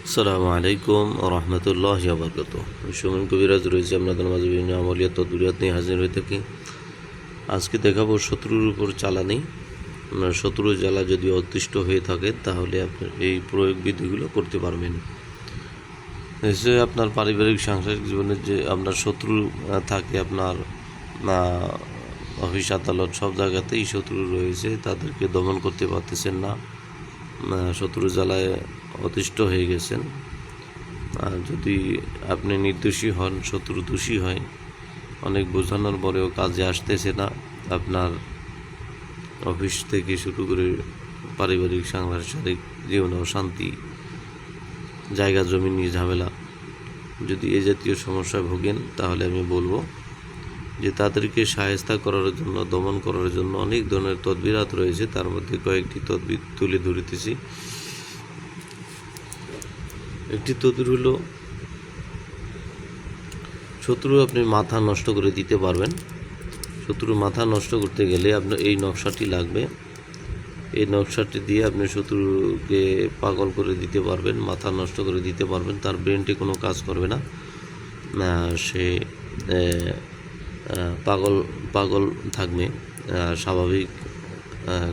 আসসালামু আলাইকুম রহমতুল্লাহ বরকত। সুমন কবিরাজ রয়েছে আপনাদের মাঝে বিভিন্ন আমলিয়াত তদবিরাত নিয়ে হাজির হয়ে থাকি। আজকে দেখাবো শত্রুর উপর চালানি। শত্রু জ্বালা যদি অতিষ্ঠ হয়ে থাকে তাহলে আপনার এই প্রয়োগ বিধিগুলো করতে পারবেন। এসে আপনার পারিবারিক সাংসারিক জীবনে যে আপনার শত্রু থাকে, আপনার অফিস আদালত সব জায়গাতেই শত্রু রয়েছে, তাদেরকে দমন করতে পারতেছেন না, শত্রু জ্বালায় অতিষ্ঠ হয়ে গেছেন। যদি আপনি নির্দোষী হন, শত্রু দোষী হয়, অনেক বোঝানোর পরেও কাজে আসতেছে না, আপনার অফিস থেকে শুরু করে পারিবারিক সাংসারিক জীবনে অশান্তি, জায়গা জমি নিয়ে ঝামেলা, যদি এ জাতীয় সমস্যায় ভোগেন তাহলে আমি বলবো যে তাদেরকে শায়েস্তা করার জন্য, দমন করার জন্য অনেক ধরনের তদবিরাত রয়েছে। তার মধ্যে কয়েকটি তদবির তুলে ধরিতেছি। একটি তদবির হলো, শত্রু আপনি মাথা নষ্ট করে দিতে পারবেন। শত্রুর মাথা নষ্ট করতে গেলে আপনার এই নকশাটি লাগবে। এই নকশাটি দিয়ে আপনি শত্রুকে পাগল করে দিতে পারবেন, মাথা নষ্ট করে দিতে পারবেন। তার ব্রেনটি কোনো কাজ করবে না, সে পাগল পাগল থাকবে, স্বাভাবিক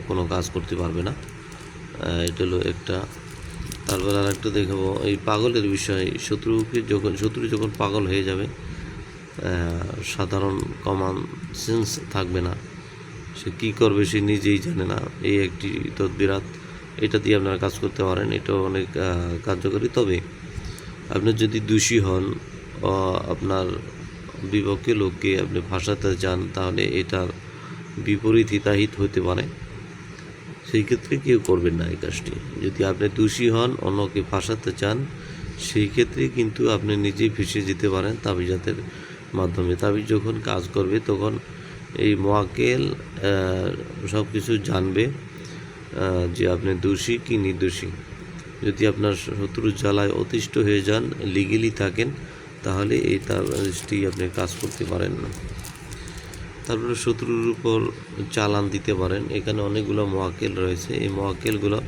কোনো কাজ করতে পারবে না। এটা হলো একটা। তারপর আর একটা দেখাবো এই পাগলের বিষয়। শত্রু যখন পাগল হয়ে যাবে, সাধারণ কমন সেন্স থাকবে না, সে কী করবে সে নিজেই জানে না। এই একটি তদবিরাত, এটা দিয়ে আপনারা কাজ করতে পারেন। এটাও অনেক কার্যকরী। তবে আপনি যদি দোষী হন, আপনার বিপক্ষে লোককে আপনি ফাঁসাতে চান, তাহলে এটার বিপরীত হিতাহিত হতে পারে। সেই ক্ষেত্রে কেউ করবেন না এই কাজটি। যদি আপনি দোষী হন, অন্যকে ফাঁসাতে চান, সেই ক্ষেত্রে কিন্তু আপনি নিজেই ফেঁসে যেতে পারেন তাবিজাতের মাধ্যমে। তাবিজ যখন কাজ করবে তখন এই মোয়াক্কেল সব কিছু জানবে যে আপনি দোষী কি নির্দোষী। যদি আপনার শত্রুর জ্বালায় অতিষ্ঠ হয়ে যান, লিগেলি থাকেন, তাহলে এই তাবিজটি আপনি কাজ করতে পারেন না। তারপরে শত্রুর উপর চালান দিতে পারেন। এখানে অনেকগুলো মোয়াক্কেল রয়েছে। এই মোয়াক্কেলগুলো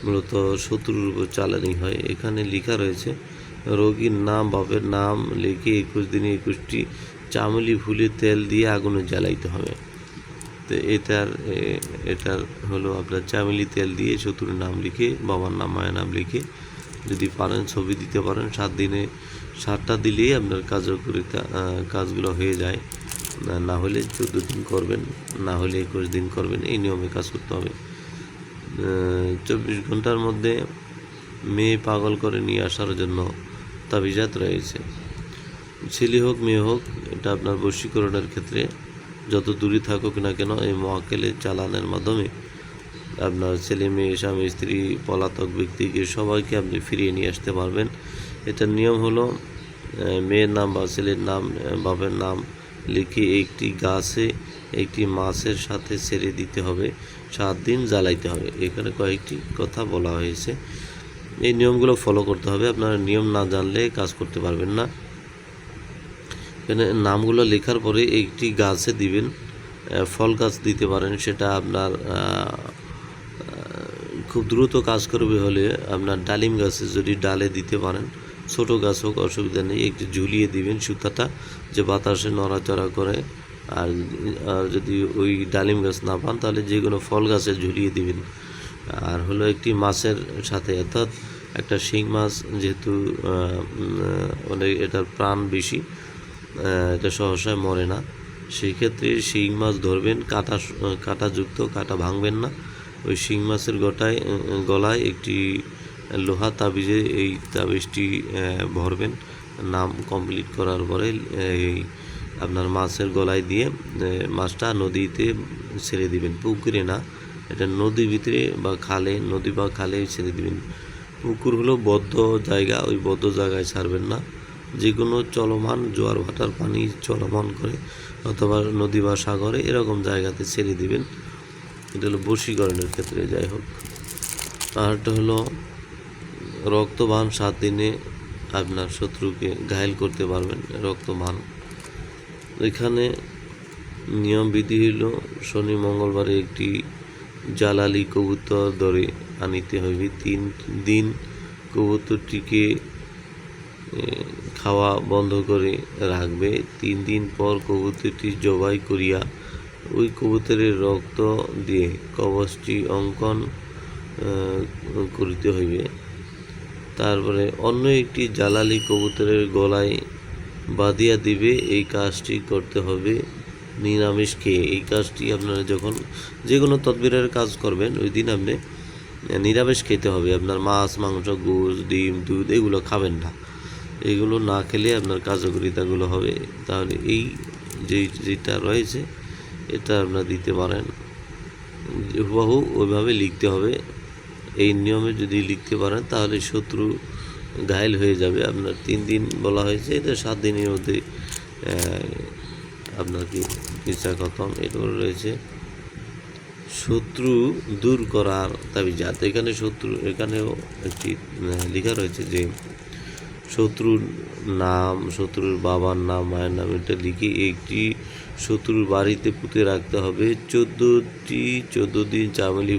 মূলত শত্রুর উপর চালানি হয়। এখানে লেখা রয়েছে রোগীর নাম, বাপের নাম লিখে 21 দিনে 21টি চামেলি ফুলের তেল দিয়ে আগুনে জ্বালাইতে হবে। তো এটার হলো আপনার চামেলি তেল দিয়ে শত্রুর নাম লিখে, বাবার নাম, মায়ের নাম লিখে, যদি পারেন ছবি দিতে পারেন। 7 দিনে 7টা দিলেই আপনার কাজগুলো হয়ে যায়। না হলে 14 দিন করবেন, না হলে 21 দিন করবেন। এই নিয়মে কাজ করতে হবে। 24 ঘন্টার মধ্যে মেয়ে পাগল করে নিয়ে আসার জন্য তাবিজাত রয়েছে। ছেলে হোক মেয়ে হোক, এটা আপনার বশীকরণের ক্ষেত্রে যত দূরে থাকুক না কেন, এই মোয়াক্কেলের চালানের মাধ্যমে আপনার ছেলে মেয়ে, স্বামী স্ত্রী, পলাতক ব্যক্তিকে সবাইকে আপনি ফিরিয়ে নিয়ে আসতে পারবেন। এটার নিয়ম হলো মেয়ের নাম বা ছেলের নাম, বাপের নাম লিখে একটি গাছে একটি মাছের সাথে ছেড়ে দিতে হবে, 7 দিন জ্বালাইতে হবে। এখানে কয়েকটি কথা বলা হয়েছে, এই নিয়মগুলো ফলো করতে হবে। আপনারা নিয়ম না জানলে কাজ করতে পারবেন না। এখানে নামগুলো লেখার পরে একটি গাছে দিবেন, ফল গাছ দিতে পারেন। সেটা আপনার খুব দ্রুত কাজ করবে হলে আপনার ডালিম গাছে যদি ডালে দিতে পারেন, ছোট গাছ হোক অসুবিধা নেই, একটু ঝুলিয়ে দিবেন সুতাটা, যে বাতাসে নড়াচড়া করে। আর যদি ওই ডালিম গাছ না পান, তাহলে যে কোনো ফল গাছে ঝুলিয়ে দিবেন। আর হলো একটি মাছের সাথে, অর্থাৎ একটা শিং মাছ, যেহেতু অনেক এটার প্রাণ বেশি, এটা সহসায় মরে না, সেই ক্ষেত্রে শিং মাছ ধরবেন, কাঁটাযুক্ত, কাঁটা ভাঙবেন না। ওই শিং মাছের গলায় একটি লোহা তাবিজে এই তাবিজটি ভরবেন। নাম কমপ্লিট করার পরে এই আপনার মাছের গলায় দিয়ে মাছটা নদীতে ছেড়ে দিবেন, পুকুরে না, এটা নদীর ভিতরে বা খালে, নদী বা খালে ছেড়ে দিবেন। পুকুর হলো বদ্ধ জায়গা, ওই বদ্ধ জায়গায় ছাড়বেন না। যে কোনো চলমান জোয়ার ভাটার পানি চলমান করে অথবা নদী বা সাগরে এরকম জায়গাতে ছেড়ে দিবেন। এটা হলো বশীকরণের ক্ষেত্রে। যাই হোক, আরটা হলো রক্তবান। 7 দিনে আপনার শত্রুকে ঘায়েল করতে পারবেন, রক্তবান। এখানে নিয়ম বিধি হলো শনি মঙ্গলবারে একটি জালালি কবুতর ধরে আনিতে হইবে, 3 দিন কবুতরটিকে খাওয়া বন্ধ করে রাখবে। 3 দিন পর কবুতরটি জবাই করিয়া ওই কবুতরের রক্ত দিয়ে কবচটি অঙ্কন করিতে হইবে। তারপরে অন্য একটি জালালি কবুতরের গলায় বাঁধিয়া দিবে। এই কাজটি করতে হবে নিরামিষ খেয়ে। এই কাজটি আপনারা যখন যে কোনো তদবিরের কাজ করবেন ওই দিন আপনি নিরামিষ খেতে হবে। আপনার মাছ, মাংস, গোশ, ডিম, দুধ এগুলো খাবেন না। এগুলো না খেলে আপনার কার্যকারিতাগুলো হবে। তাহলে এই যেটা রয়েছে এটা আপনারা দিতে পারেন। হুবহু ওইভাবে লিখতে হবে। এই নিয়মে যদি লিখতে পারেন তাহলে শত্রু ঘায়েল হয়ে যাবে। আপনার 3 দিন বলা হয়েছে, এটা 7 দিনের মধ্যে আপনার কি চিকিৎসা খতম। এরপর রয়েছে শত্রু দূর করার তাবিজাত। এখানেও একটি লেখা রয়েছে যে শত্রুর নাম, শত্রুর বাবার নাম, মায়ের নাম এটা লিখে একটি শত্রুর বাড়িতে পুঁতে রাখতে হবে। 14 দিন চামেলি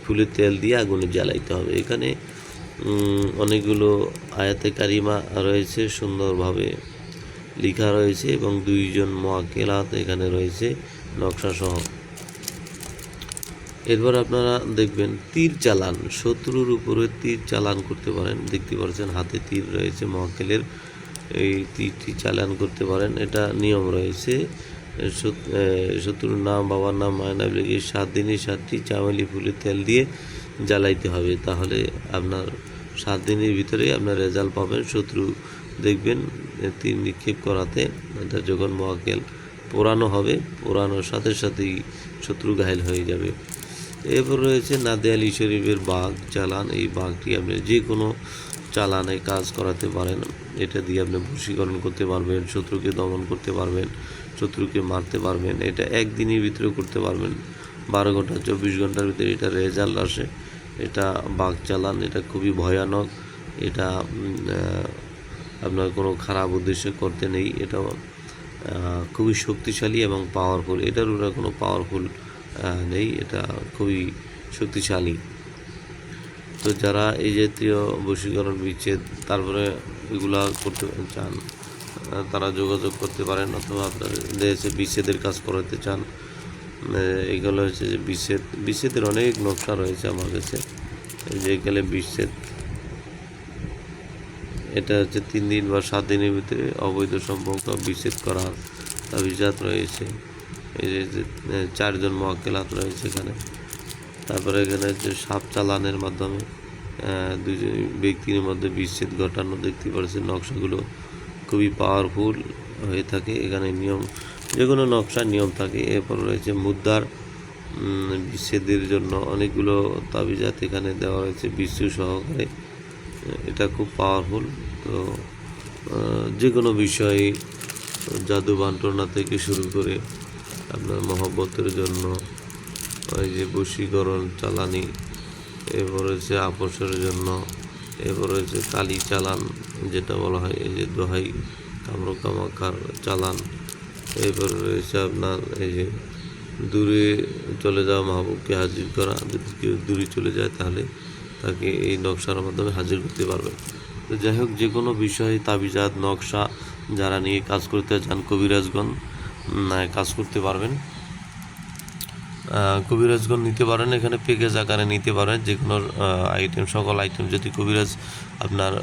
ফুলের তেল দিয়ে আগুনে জ্বালাইতে হবে। এখানে অনেকগুলো আয়াতে কারিমা রয়েছে, সুন্দরভাবে লেখা রয়েছে এবং 2 জন মুআক্কেলাত এখানে রয়েছে নকশা সহ। এরপর আপনারা দেখবেন তীর চালান, শত্রুর উপরে তীর চালান করতে পারেন। দেখতে পাচ্ছেন হাতে তীর রয়েছে মুআক্কেলের, এই তীরটি চালান করতে পারেন। এটা নিয়ম রয়েছে। শত্রুর নাম, বাবার নাম, মায়ের নাম লিখে 7 দিনে 7টি চামেলি ফুলের তেল দিয়ে জ্বালাইতে হবে। তাহলে আপনার 7 দিনের ভিতরে আপনার রেজাল্ট পাবেন। শত্রু দেখবেন তীর নিক্ষেপ করাতে এটা যখন মুআক্কেল পোড়ানো হবে, পোড়ানোর সাথে সাথেই শত্রু ঘায়েল হয়ে যাবে। এরপর রয়েছে নাদে আলী শরীফের বাঘ চালান। এই বাঘটি আপনি যে কোনো চালানে কাজ করাতে পারেন। এটা দিয়ে আপনি বশীকরণ করতে পারবেন, শত্রুকে দমন করতে পারবেন, শত্রুকে মারতে পারবেন। এটা 1 দিনের ভিতরে করতে পারবেন। 12 ঘন্টা 24 ঘন্টার ভিতরে এটা রেজাল্ট আসে। এটা বাঘ চালান, এটা খুবই ভয়ানক। এটা আপনার কোনো খারাপ উদ্দেশ্যে করতে নেই। এটা খুবই শক্তিশালী এবং পাওয়ারফুল। এটার উপরে কোনো পাওয়ারফুল নেই, এটা খুবই শক্তিশালী। তো যারা এই জাতীয় বশীকরণ, বিচ্ছেদ তারপরে এগুলা করতে চান তারা যোগাযোগ করতে পারেন, অথবা আপনাদের দেশে বিচ্ছেদের কাজ করাতে চান। এগুলো হচ্ছে যে বিচ্ছেদের অনেক নকশা রয়েছে আমার কাছে। যে গেলে বিচ্ছেদ, এটা হচ্ছে 3 দিন বা 7 দিনের ভিতরে অবৈধ সম্পর্ক বিচ্ছেদ করার তাবিজাত রয়েছে। এই যে 4 জন মুআক্কেলাত রয়েছে এখানে। তারপরে এখানে হচ্ছে সাপ চালানের মাধ্যমে 2 জন ব্যক্তির মধ্যে বিচ্ছেদ ঘটানো। দেখতে পাচ্ছেন নকশাগুলো খুবই পাওয়ারফুল হয়ে থাকে। এখানে নিয়ম, যে কোনো নকশার নিয়ম থাকে। এরপর রয়েছে মুদ্রার বিচ্ছেদের জন্য অনেকগুলো তাবিজাত এখানে দেওয়া রয়েছে বিচ্ছু সহকারে। এটা খুব পাওয়ারফুল। তো যে কোনো বিষয়ে জাদু বান্টনা থেকে শুরু করে আপনার মহব্বতের জন্য ওই যে বশীকরণ চালানি, এরপর রয়েছে আপোষের জন্য, এরপর রয়েছে কালি চালান যেটা বলা হয়, এই যে দোহাই কামরু কামাখার চালান। এরপর রয়েছে আপনার এই যে দূরে চলে যাওয়া মাহবুবকে হাজির করা। যদি কেউ দূরে চলে যায় তাহলে তাকে এই নকশার মাধ্যমে হাজির করতে পারবেন। তো যাই হোক, যে কোনো বিষয়ে তাবিজাত নকশা যারা নিয়ে কাজ করতে চান কবিরাজগণ কাজ করতে পারবেন। কবিরাজগণ নিতে পারেন, এখানে প্যাকেজ আকারে নিতে পারেন। যে কোনো আইটেম, সকল আইটেম যদি কবিরাজ আপনার